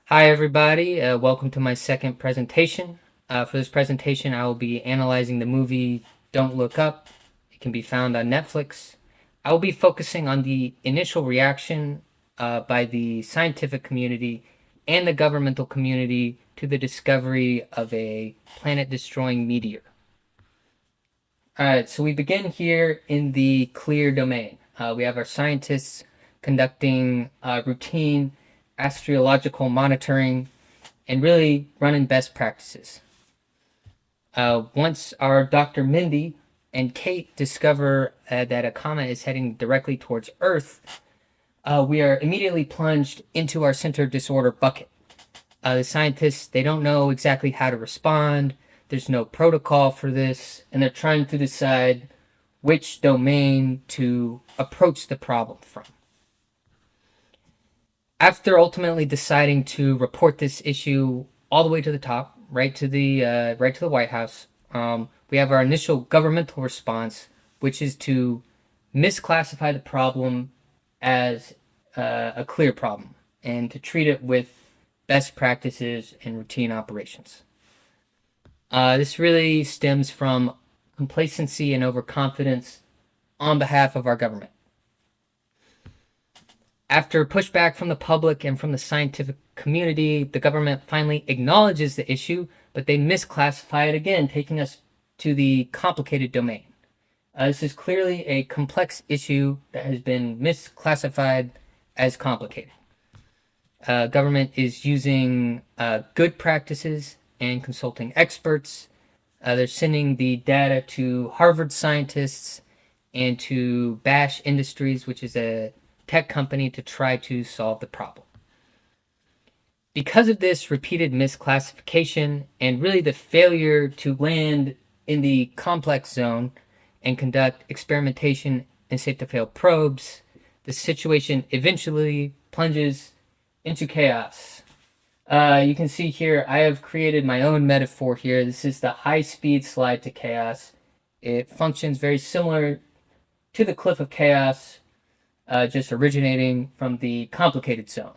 Hi, everybody. Welcome to my second presentation. For this presentation, I will be analyzing the movie Don't Look Up. It can be found on Netflix. I will be focusing on the initial reaction by the scientific community and the governmental community to the discovery of a planet-destroying meteor. All right, so we begin here in the clear domain. We have our scientists conducting routine astrological monitoring and really running best practices. Once our Dr. Mindy and Kate discover that a comet is heading directly towards Earth, we are immediately plunged into our center disorder bucket. The scientists, they don't know exactly how to respond. There's no protocol for this, and they're trying to decide which domain to approach the problem from. After ultimately deciding to report this issue all the way to the top, right to the White House, we have our initial governmental response, which is to misclassify the problem as a clear problem and to treat it with best practices and routine operations. This really stems from complacency and overconfidence on behalf of our government. After pushback from the public and from the scientific community, the government finally acknowledges the issue, but they misclassify it again, taking us to the complicated domain. This is clearly a complex issue that has been misclassified as complicated. Government is using good practices and consulting experts. They're sending the data to Harvard scientists and to Bash Industries, which is a tech company, to try to solve the problem. Because of this repeated misclassification and really the failure to land in the complex zone and conduct experimentation and safe to fail probes, the situation eventually plunges into chaos. You can see here, I have created my own metaphor here. This is the high-speed slide to chaos. It functions very similar to the cliff of chaos, just originating from the complicated zone.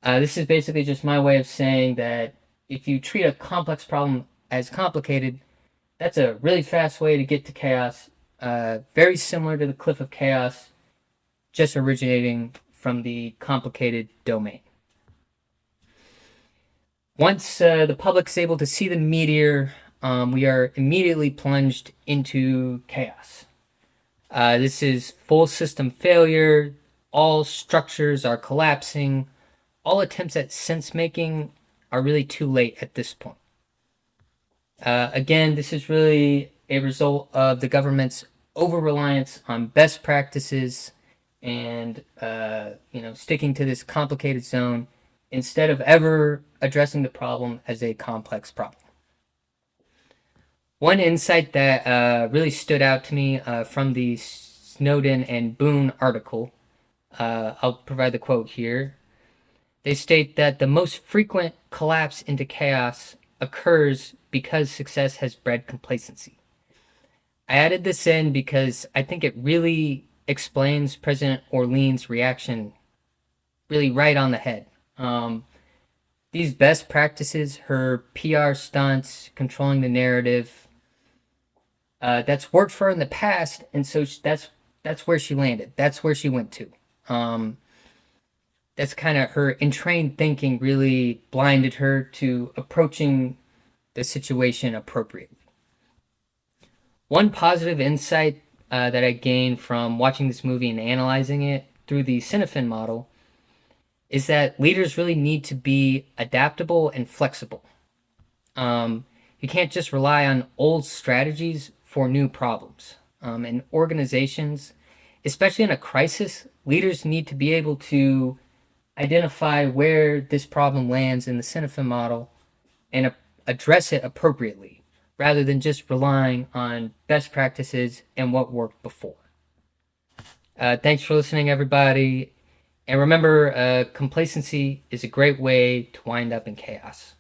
This is basically just my way of saying that if you treat a complex problem as complicated, that's a really fast way to get to chaos. Very similar to the cliff of chaos, just originating from the complicated domain. Once the public's able to see the meteor, we are immediately plunged into chaos. This is full system failure. All structures are collapsing. All attempts at sense making are really too late at this point. Again, this is really a result of the government's over-reliance on best practices and sticking to this complicated zone instead of ever addressing the problem as a complex problem. One insight that really stood out to me from the Snowden and Boone article, I'll provide the quote here. They state that the most frequent collapse into chaos occurs because success has bred complacency. I added this in because I think it really explains President Orlean's reaction really right on the head. These best practices, her PR stunts, controlling the narrative, that's worked for her in the past, and so that's where she landed. That's where she went to. That's kind of her entrained thinking really blinded her to approaching the situation appropriately. One positive insight that I gained from watching this movie and analyzing it through the Cinefin model is that leaders really need to be adaptable and flexible. You can't just rely on old strategies for new problems. And organizations, especially in a crisis, leaders need to be able to identify where this problem lands in the Cinefin model and address it appropriately, rather than just relying on best practices and what worked before. Thanks for listening, everybody. And remember, complacency is a great way to wind up in chaos.